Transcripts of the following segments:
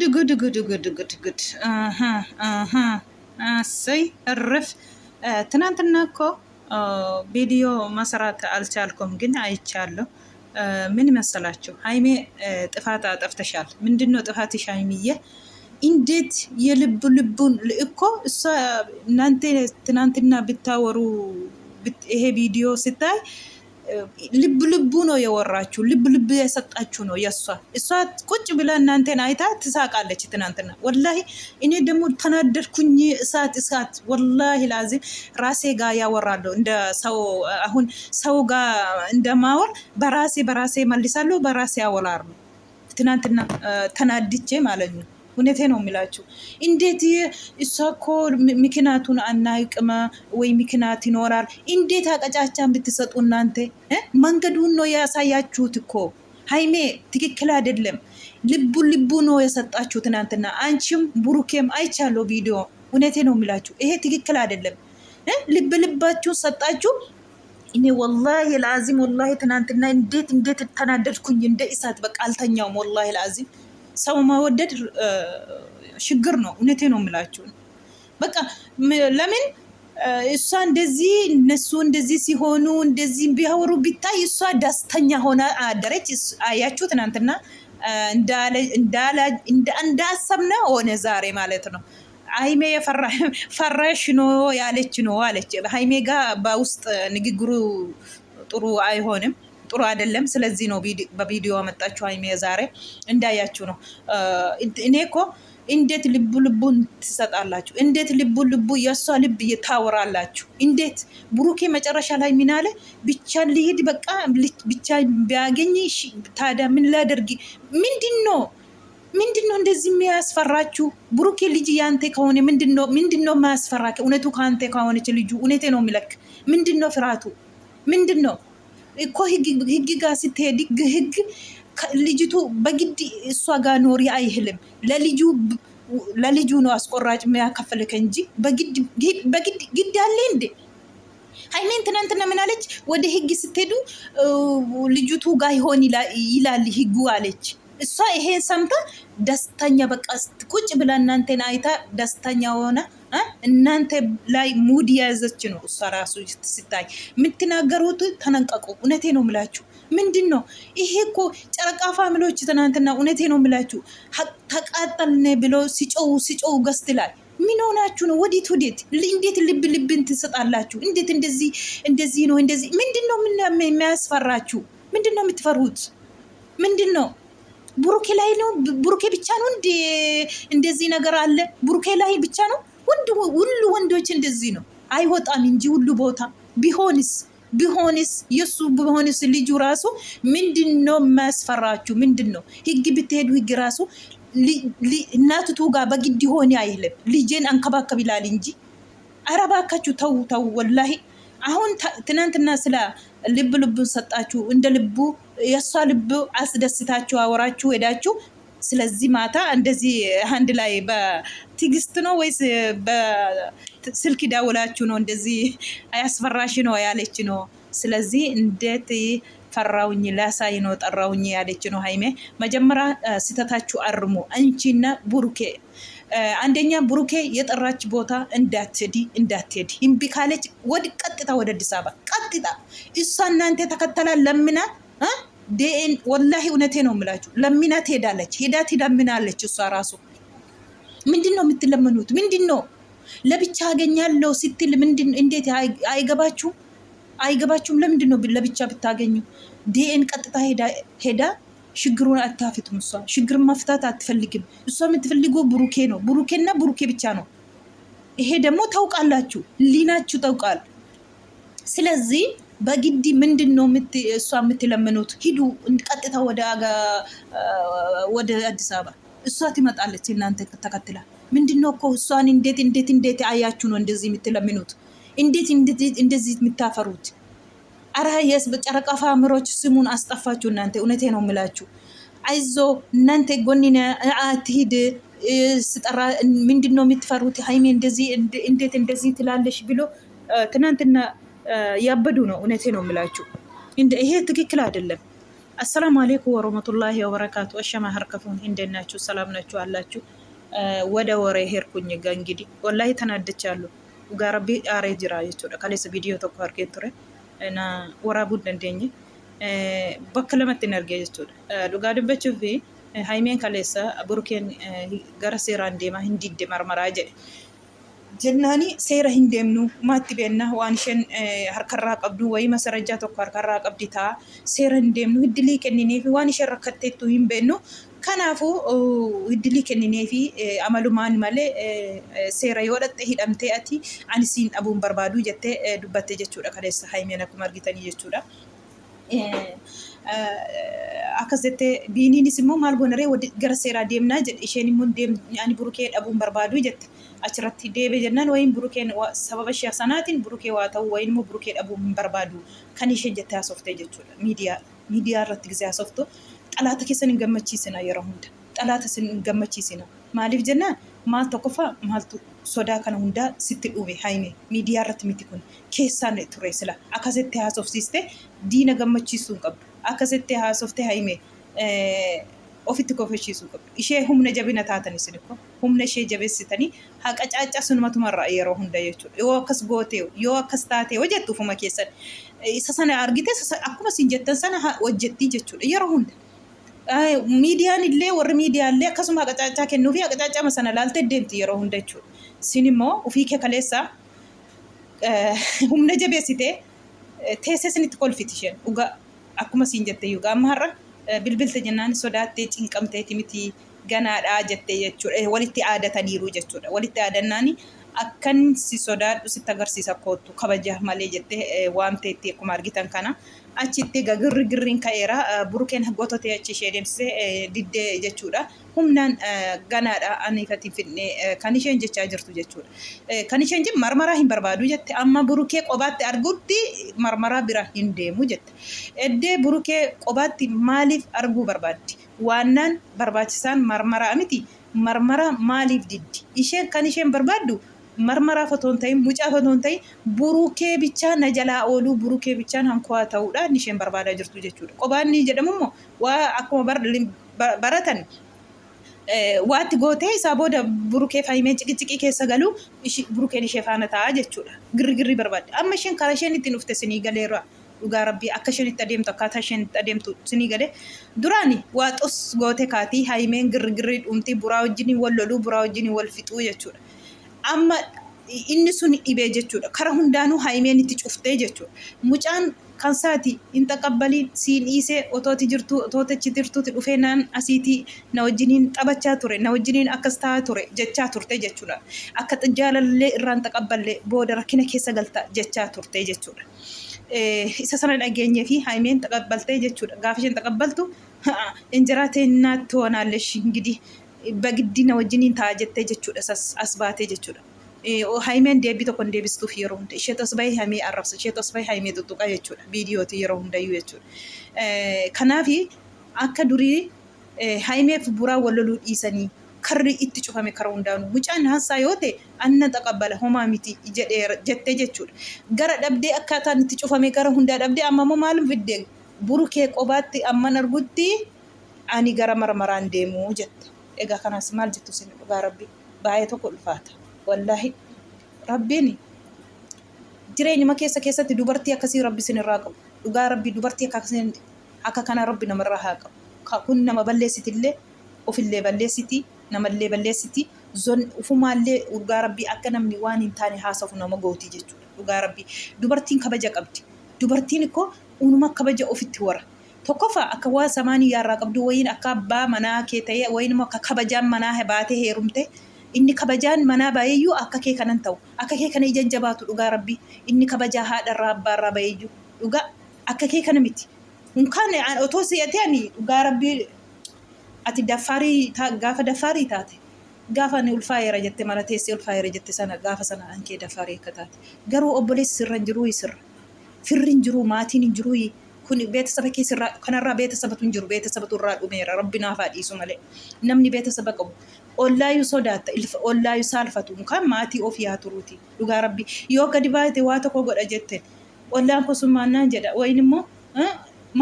ጉድ ጉድ ጉድ ጉድ ጉድ። እሰይ እርፍ። ትናንትና እኮ ቪዲዮ መስራት አልቻልኩም፣ ግን አይቻለሁ። ምን መሰላችሁ? ሀይሜ ጥፋት አጠፍተሻል። ምንድን ነው ጥፋትሽ ሀይሚዬ? እንዴት ልቡን እኮ እሷ እናንተ ትናንትና ብታወሩ ይሄ ቪዲዮ ስታይ ልቡ ነው የወራችሁ፣ ልብ የሰጣችሁ ነው እሷ ቁጭ ብላ እናንተን አይታ ትሳቃለች። ትናንትና ወላሂ እኔ ደግሞ ተናደድኩኝ። እሳት ወላሂ ላዚም ራሴ ጋር ያወራለሁ እንደ ሰው። አሁን ሰው ጋር እንደማወር በራሴ መልሳለሁ፣ በራሴ ያወራለሁ። ትናንትና ተናድቼ ማለት ነው። እውነቴ ነው የሚላችሁ። እንዴት እሷ እኮ ምክንያቱን አናይቅማ ወይ ምክንያት ይኖራል። እንዴት አቀጫጫን ብትሰጡ እናንተ መንገዱን ነው ያሳያችሁት እኮ። ሀይሜ ትክክል አይደለም። ልቡ ነው የሰጣችሁ ትናንትና። አንቺም ብሩኬም አይቻለሁ ቪዲዮ። እውነቴ ነው የሚላችሁ። ይሄ ትክክል አይደለም። ልባችሁን ሰጣችሁ። እኔ ወላሂ ለአዚም ወላሂ ትናንትና እንዴት ተናደድኩኝ። እንደ እሳት በቃ አልተኛውም ወላሂ ለአዚም። ሰው መወደድ ችግር ነው። እውነቴ ነው የምላችሁ። በቃ ለምን እሷ እንደዚህ እነሱ እንደዚህ ሲሆኑ እንደዚህ ቢያወሩ ቢታይ እሷ ደስተኛ ሆና አደረች። አያችሁ ትናንትና እንዳሰብነ ሆነ ዛሬ ማለት ነው። ሀይሜ ፈራሽ ነው ያለች ነው አለች። ሀይሜ ጋር በውስጥ ንግግሩ ጥሩ አይሆንም፣ ጥሩ አይደለም። ስለዚህ ነው በቪዲዮ መጣችሁ ሀይሜ ዛሬ እንዳያችሁ ነው። እኔ እኮ እንዴት ልቡን ትሰጣላችሁ? እንዴት ልቡ የእሷ ልብ ታወራላችሁ? እንዴት ብሩኬ መጨረሻ ላይ ምን አለ? ብቻ ሊሄድ በቃ ብቻ ቢያገኝ ታዲያ ምን ላደርግ? ምንድን ነው እንደዚህ የሚያስፈራችሁ? ብሩኬ ልጅ ያንተ ከሆነ ምንድን ነው የማያስፈራ? እውነቱ ከአንተ ከሆነች ልጁ እውነቴ ነው የሚለክ። ምንድን ነው ፍርሃቱ? ምንድን ነው እኮ ህግ ጋር ስትሄድ ህግ ልጅቱ በግድ እሷ ጋር ኖሪ አይህልም። ለልጁ ነው አስቆራጭ የሚያከፍልከ እንጂ በግድ ግድ አለ እንዴ? ሀይሜን ትናንትና ምን አለች? ወደ ህግ ስትሄዱ ልጅቱ ጋር ይሆን ይላል ህጉ አለች። እሷ ይሄን ሰምታ ደስተኛ በቃ ቁጭ ብላ እናንተን አይታ ደስተኛ ሆነ። እናንተ ላይ ሙድ የያዘች ነው እሷ ራሱ ስታይ። የምትናገሩት ተነንቀቁ። እውነቴ ነው ምላችሁ። ምንድን ነው ይሄ? እኮ ጨረቃ ፋሚሊዎች ትናንትና እውነቴ ነው ምላችሁ ተቃጠልን ብሎ ሲጮው ገስትላል። ምን ሆናችሁ ነው? ወዴት እንዴት ልብን ትሰጣላችሁ? እንዴት እንደዚህ ነው እንደዚህ? ምንድን ነው የሚያስፈራችሁ? ምንድን ነው የምትፈሩት? ምንድን ነው? ብሩኬ ላይ ነው? ብሩኬ ብቻ ነው እንደዚህ ነገር አለ? ብሩኬ ላይ ብቻ ነው? ሁሉ ወንዶች እንደዚህ ነው። አይወጣም እንጂ ሁሉ ቦታ ቢሆንስ የሱ ቢሆንስ ልጁ ራሱ ምንድን ነው የሚያስፈራችሁ? ምንድን ነው? ህግ ብትሄዱ ህግ ራሱ እናትቱ ጋር በግድ ሆነ አይልም። ልጄን አንከባከብ ይላል እንጂ። ኧረ እባካችሁ ተው ወላሂ። አሁን ትናንትና ስለ ልቡን ሰጣችሁ። እንደ ልቡ የእሷ ልብ አስደስታችሁ አወራችሁ ሄዳችሁ። ስለዚህ ማታ እንደዚህ አንድ ላይ በትዕግስት ነው ወይስ በስልክ ደውላችሁ ነው እንደዚህ አያስፈራሽ ነው ያለች ነው። ስለዚህ እንዴት ፈራውኝ ላሳይ ነው ጠራውኝ ያለች ነው ሀይሜ። መጀመሪያ ስተታችሁ አርሙ። አንቺና ብሩኬ አንደኛ ብሩኬ የጠራች ቦታ እንዳትሄድ እምቢ ካለች ቀጥታ ወደ አዲስ አበባ ቀጥታ። እሷ እናንተ ተከተላ ለምና ዴን ወላሂ እውነቴ ነው የምላችሁ። ለምና ትሄዳለች። ሄዳ ትለምናለች። እሷ ራሱ ምንድን ነው የምትለምኑት? ምንድን ነው ለብቻ አገኛለሁ ስትል እንዴት አይገባችሁም? ለምንድን ነው ለብቻ ብታገኙ? ዴን ቀጥታ ሄዳ ችግሩን አታፍትም። እሷ ችግር መፍታት አትፈልግም። እሷ የምትፈልገው ብሩኬ ነው። ብሩኬና ብሩኬ ብቻ ነው። ይሄ ደግሞ ታውቃላችሁ፣ ሊናችሁ ታውቃል። ስለዚህ በግዲ ምንድን ነው እሷ የምትለምኑት? ሂዱ ቀጥታ ወደ አዲስ አበባ። እሷ ትመጣለች እናንተ ተከትላ። ምንድን ነው እኮ እሷን እንዴት አያችሁ ነው እንደዚህ የምትለምኑት? እንዴት እንደዚህ የምታፈሩት? አረ ጨረቃ ፋሚሊዎች ስሙን አስጠፋችሁ እናንተ። እውነቴ ነው የምላችሁ። አይዞ እናንተ ጎኒነ አትሂድ ስጠራ ምንድን ነው የምትፈሩት? ሀይሜ እንዴት እንደዚህ ትላለሽ ብሎ ትናንትና ያበዱ ነው። እውነቴ ነው የምላችሁ። ይሄ ትክክል አይደለም። አሰላሙ አሌይኩም ወረህመቱላሂ ወበረካቱ። እሸማ ሀርከፉን እንደናችሁ ሰላም ናችሁ አላችሁ? ወደ ወሬ ሄድኩኝ ጋ እንግዲህ ወላሂ ተናድቻለሁ። ጋረቢ አሬ ጅራ jechuudha. Kaleessa viidiyoo tokko argee ture na waraabuu hin dandeenye bakka lamatti hin argee jechuudha. Dhugaa dubbachuuf haimeen kaleessa burukeen gara seeraan deemaa hin didde marmaraa jedhe. Jennaani seera hin deemnu maatti beenna waan isheen harkarraa qabdu wayii masarajjaa tokko harkarraa qabdi ta'a seera hin deemnu hiddilii kennineefi waan isheen rakkatteettu hin beennu kanaafuu hiddilii kennineefi amalumaan malee seera yoo dhatte hidhamtee ati ani siin dhabuun barbaadu jettee dubbatte jechuudha kaleessa haimeen akkuma argitanii jechuudha. Akkas jettee biiniinis immoo maal goonaree gara seeraa deemnaa jedhe isheen immoo ani burukee dhabuun barbaadu jette. Achirratti deebe jennaan wayin burukeen sababa ishee sanaatiin burukee waa ta'u wayin immoo burukee dhabuu hin barbaadu kan isheen jettee haasoftee jechuudha. Miidiyaa irratti gisee haasoftu xalaata keessan hin gammachiisina yeroo hunda. Xalaata sin hin gammachiisina. Maaliif jennaan maal tokkoffaa maaltu sodaa kana hundaa sitti dhume haime miidiyaa irratti miti kun keessaan ture sila akkasitti haasofsiiste diina gammachiisuu hin qabdu. Akkasitti haasoftee haime ofitti kofechiisuu qabdu. Ishee humna jabina taatan isin ko humna ishee jabeessitanii haqa caaccaa sunumatumarraa yeroo hunda jechuudha. Yoo akkas gootee yoo akkas taatee hojjettu ufuma keessan isa sana argite akkuma isin jettan sana hojjettii jechuudha yeroo hunda. Miidiyaan illee warri miidiyaan illee akkasuma haqa caaccaa kennuu fi haqa caaccaa sana laaltee deemti yeroo hunda jechuudha. Isin immoo ofii kee kaleessa humna jabeessitee teessee isinitti kolfiti isheen dhugaa akkuma isin jette yuugaa amma har'a bilbilta jennaan sodaattee cinqamteeti miti ganaadhaa jettee jechuudha. Walitti aadataniiru jechuudha. Walitti aadannaani akkan si sodaadhu sitti agarsiisa kootu kabaja malee jettee waamteetti akkuma argitan kana achitti girriin ka'eera burukeen goototee achi ishee deemsisee diddee jechuudha. Humnaan ganaadha aniifatti fidnee kan isheen jechaa jirtu jechuudha. Kan isheen jettu marmaraa hin barbaadu jette amma burukee qobaatti argutti marmaraa bira hin deemu jette. Eddee burukee qobaatti maaliif arguu barbaaddi? Waannaan barbaachisaan marmaraa miti. Marmaraa maaliif diddi? Isheen kan isheen barbaaddu marmaraa fotoon ta'in mucaa fotoon ta'in burukee bichaa na jalaa ooluu burukee bichaan hankuwaa ta'uudhaan isheen barbaadaa jirtu jechuudha. Qobaanni jedhamu immoo waa akkuma baratan waatti gootee isaa booda burukee faayimee ciqiciqii keessa galuu burukeen ishee faana ta'a jechuudha. Girri barbaadde. Amma isheen karaa isheen ittiin dhufte sinii galeerra. Dhugaa rabbii akka isheen itti adeemtu akkaataa isheen itti adeemtu sinii galee duraani waa xus gootee kaatii haayimeen girri dhumtii buraa wajjiniin wal loluu buraa wajjiniin wal fixuu jechuudha. Amma inni sun dhibee jechuudha. Kara hundaanuu haayimeen itti cuftee jechuudha. Mucaan kan saati hin taqabbaliin siin dhiisee otooti jirtu otootichi jirtuuti dhufee naan asiitii na wajjiniin taphachaa ture na wajjiniin akkas ta'aa ture jechaa turte jechuudha. Akka jaalallee irraan taqabballee booda rakkina keessa galta jechaa turte jechuudha. Isa sana dhageenyee fi haayimeen taqabbaltee jechuudha. Gaafa isheen taqabbaltu injiraa teennaatti toonaallee ingidi bagiddi na wajjiniin ta'a jettee jechuudha as baatee jechuudha. Haayimeen deebii tokko hin deebistuuf yeroo hunda ishee tasbahee haimee arrabsa ishee tasbahee haimee tuttuqaa jechuudha viidiyooti yeroo hundayyuu jechuudha. Kanaaf akka durii haimeef buraa wal loluu dhiisanii karri itti cufame kara hundaanuu mucaan haasaa yoo ta'e anna taqabbala homaa miti jettee jechuudha. Gara dhabdee akkaataan itti cufame gara hundaa dhabdee amma immoo maalum fiddee burukee qobaatti amman argutti ani gara marmaraan deemuu jette. Egaa kanaas maal jettu sin dhugaa rabbi baay'ee tokko ulfaata. Wallaahi rabbiin jireenyuma keessatti dubartii akkasii rabbi sinirraa qabu. Dhugaa rabbi dubartii akka kana rabbi namarraa haa qabu. Kun nama balleessitillee ofillee balleessiti namallee balleessiti ufumaallee dhugaa rabbi akka namni waan hin taane haasafu nama gooti jechuudha. Dhugaa rabbi dubartiin kabaja qabdi. Dubartiin ikkoo uumama kabaja ofitti wara. Tokkoffaa akka waa samaanii yaarraa qabdu wayiin akka abbaa manaa kee ta'ee wayiin immoo akka kabajaan manaa baatee heerumte. Inni kabajaan manaa baay'eeyyuu akka kee kanan ta'u akka kee kana ijaan jabaatu dhugaa rabbi inni kabajaa haadharraa abbaarraa baay'eeyyuu dhugaa akka kee kana miti. Unkaan otoo si'atee ani dhugaa rabbi ati gaafa daffaarii taate gaafa ani ulfaayeera jette mana teessee ulfaayeera jette sana gaafa sana ankee daffaarii akka taate garuu obboleessi sirra hin jiruu sirra firri hin jiruu maatiin hin jiruu kun beetasaba keessirraa kanarraa beetasabatu hin jiru beetasabatu irraa dhumeera rabbi naaf haa dhiisu malee namni beetasaba qabu. Ollaayyuu sodaata ollaayyuu saalfatu kan maatii ofii haa turuuti dhugaa rabbi yoo gadi baate waa tokko godha jette ollaan kosummaannaan jedha wayin immoo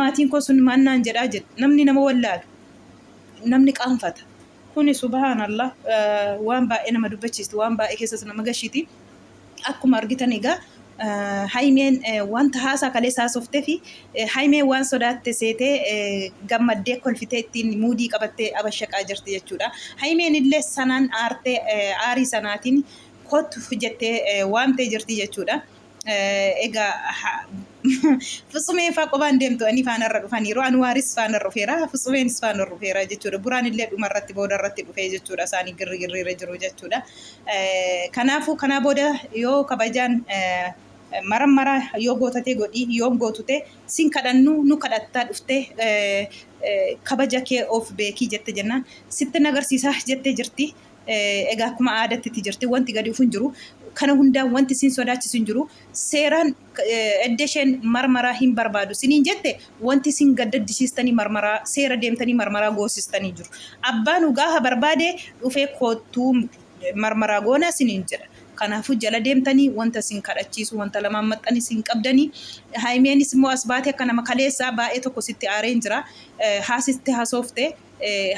maatiin koo sun maannaan jedhaa jedhe namni nama wallaalu namni qaanfata. Kuni subhaanallah waan baay'ee nama dubbachiistu waan baay'ee keessas nama gashiti. Akkuma argitan egaa haimeen wanta haasaa kaleessaa softee fi haimeen waan sodaatte seetee gammaddee kolfitee ittiin muudii qabattee abashaqaa jirti jechuudha. Haimeen illee sanaan aartee aarii sanaatiin kottu jettee waamtee jirti jechuudha. Egaa Futsumeen faa qobaan deemtu ani faanarra dhufaniiru Anwaaris faanarra dhufeera Futsumeenis faanarra dhufeera jechuudha. Buraan illee dhumarratti boodarratti dhufee jechuudha. Isaanii girriirra jiru jechuudha. Kanaafuu kanaa booda yoo kabajaan maramara yoo gootatee godhi yoo gootute sin kadhannu nu kadhattaa dhufte kabaja kee of beekii jette jennaan sitti nagarsiisaa jettee jirti. Egaa akkuma aadaatti jirti wanti gadi ufun jiru kana hundaa wanti sin sodaachisu hin jiru seeraan eddesheen marmaraa hin barbaadu siniin jette wanti sin gaddisiistanii marmaraa seera deemtanii marmaraa goosistanii jiru. Abbaan ugaa barbaade dhufee kootuu marmaraa goona siniin jedha. Kanaafuu jala deemtanii wanta sin kadhachiisu wanta lamaan maxxanii sin qabdanii haimeenis immoo as baate akka nama kaleessaa baay'ee tokko sitti aareen jira haasitti haasofte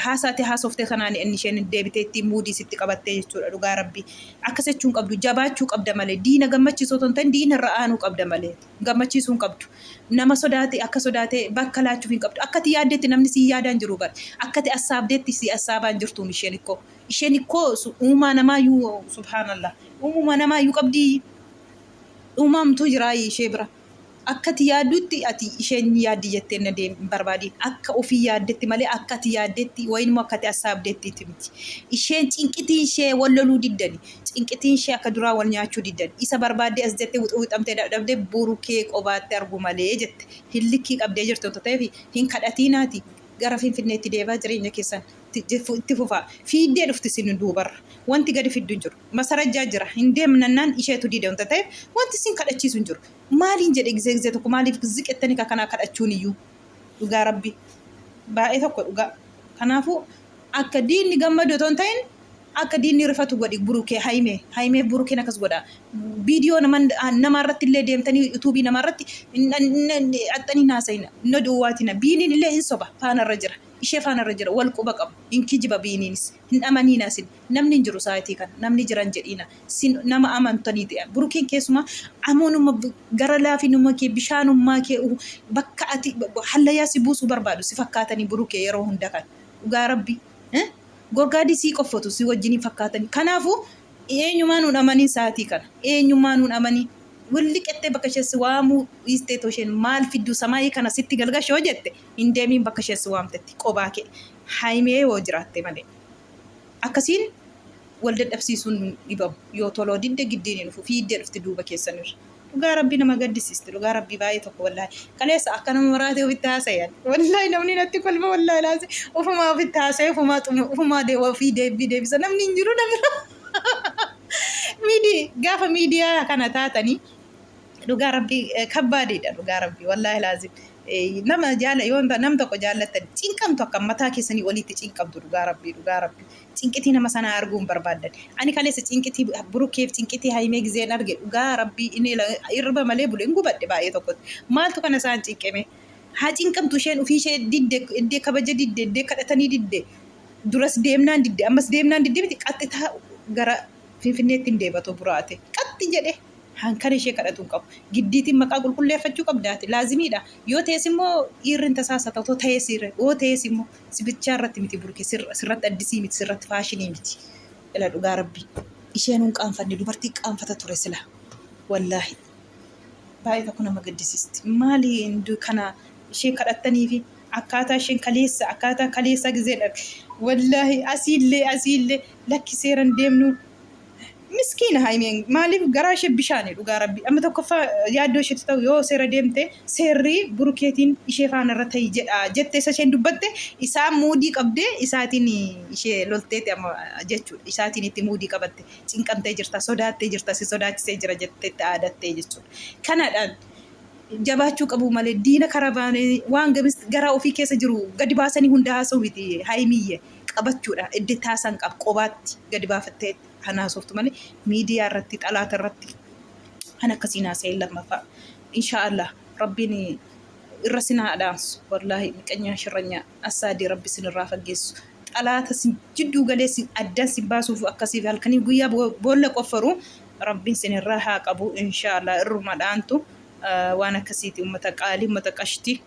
haasaate haasofte kanaan inni isheen deebitee ittiin muudii sitti qabattee jechuudha. Dhugaa rabbii akkas jechuun qabdu jabaachuu qabda malee diina gammachiisuu otoo hin ta'in diina irra aanuu qabda malee gammachiisuu hin qabdu. Nama sodaate akka sodaate bakka laachuuf hin qabdu. Akkati yaaddetti namni si yaadaan jiru bara akkati assaabdeetti si assaabaan jirtuun isheen ikkoo uumaa namaayyuu subhaanallah uumuma namaayyuu qabdi uumamtu jiraayi ishee bira. Akkati yaaddutti ati isheen yaaddi jettee na barbaadiin akka ofii yaaddetti malee akkati yaaddetti wayinuma akkati assaabdeetti miti. Isheen cinqitii ishee wal loluu diddani cinqitiin ishee akka duraa wal nyaachuu diddani isa barbaadde as jettee wixamtee dadhabdee burukee qobaatti argu malee jette hillikkii qabdee jirtu ta'eef hin kadhatiinaati gara Finfinneetti deebaa jireenya keessan itti fufaa fiiddee dhufti sin duubarra wanti gadi fiddu hin jiru masarajjaa jira hin deemnannaan isheetu dide wanta ta'eef wanti sin kadhachiisu hin jiru. Maaliin jedhe gizee tokko maaliif ziqettanii kanaa kadhachuun iyyuu dhugaa rabbi baay'ee tokko dhugaa. Kanaafuu akka diinni gammadu otoo hin ta'in akka diinni rifatu godhi burukee haimee burukeen akkas godha. Viidiyoo namarratti illee deemtanii yuutuubii namarratti axxanii naasayina no duwwaatina biiniin illee hin soba faanarra jira ishee faanarra jira wal quba qabu hin kijiba biiniinis hin amaniina sin namni hin jiru sa'aatii kan namni jiran jedhiina sin nama amantanii ta'e burukeen keessumaa amoonuma gara laafinuma kee bishaanummaa kee bakka ati hallayyaa si buusuu barbaadu si fakkaatanii burukee yeroo hunda kan dhugaa rabbi gorgaadii sii qoffatu si wajjiniin fakkaatanii. Kanaafuu eenyumaan hun amanii sa'aatii kana eenyumaan hun amanii walli qettee bakka isheessi waamuu dhiisteetoo isheen maal fiddu samaayii kana sitti galgashoo jette hin deemiin bakka isheessi waamtetti qobaa kee haimee yoo jiraatte malee akkasiin wal dadhabsiisuun dhibamu yoo toloo didde giddiin dhufu fiiddee dhufti duuba keessanirra. Dhugaa rabbii nama gaddisiisti dhugaa rabbii baay'ee tokko wallaahi kaleessa akka nama maraatee ofitti haasayan wallaahi namni natti kolfa wallaahi laase ofumaa ofitti haasa'e ofumaa ofii deebisa namni hin jiru gaafa miidiyaa kana taatanii dhugaa rabbii kabbaadeedha dhugaa rabbii wallaahi laazim nama yoo nam tokko jaallattan cinqamtu akka mataa keessanii walitti cinqamtu dhugaa rabbii cinqitii nama sana arguun barbaadan. Ani kaleessa cinqitii burukeef cinqitii haimee gizeen arge dhugaa rabbii inni irba malee bule hin gubadde baay'ee tokkotti maaltu kana isaan cinqame haa cinqamtu isheen ofii ishee diddee kabaja diddee kadhatanii diddee duras deemnaan diddee ammas deemnaan diddee miti qaxxitaa gara Finfinneetti hin deebatu buraate qaxxi jedhe hankan ishee kadhatuun qabu giddiitiin maqaa qulqulleeffachuu qabdaati laazimiidha. Yoo ta'es immoo dhiirrin tasaasata otoo ta'es yoo ta'es immoo sibichaa irratti miti burkee sirratti addisii miti sirratti faashinii miti. Ila dhugaa rabbii isheen hin qaanfanne dubartii qaanfata ture sila wallaahi baay'ee tokko nama gaddisiisti. Maali kana ishee kadhattanii fi akkaataa isheen kaleessa gizee dhabe wallaahi asiillee lakki seeran deemnu. Miskiina haimeen maaliif garaa ishee bishaanii dhugaa rabbii amma tokkoffaa yaaddoo isheetti ta'u yoo seera deemte seerri burukeetiin ishee faanarra ta'ii jedha jettee isa isheen dubbatte isaan muudii qabdee isaatiin ishee lolteeti amma jechuudha isaatiin itti muudii qabatte cinqamtee jirta sodaattee jirta si sodaachisee jira jetteetti aadattee jechuudha. Kanaadhaan jabaachuu qabu malee diina karabaanee waan gara ofii keessa jiru gadi baasanii hunda haasa'u miti haimiyye qabachuudha iddoo taasan qaba qobaatti gadi baafattee hanaasoftu malee miidiyaa irratti xalaata irratti kan akkasiin haasa'e lammaffaa inshaallah rabbiin الرسنا دانس والله مكنيا شرنيا أسادي ربي سن الرافق جيس طلعت سن جدو قليس أدان سن باسو أكسي في هالكني قويا بقول لك وفرو ربي سن الراحة قبو إن شاء الله الرمضانتو وانا كسيتي ومتقالي متقشتي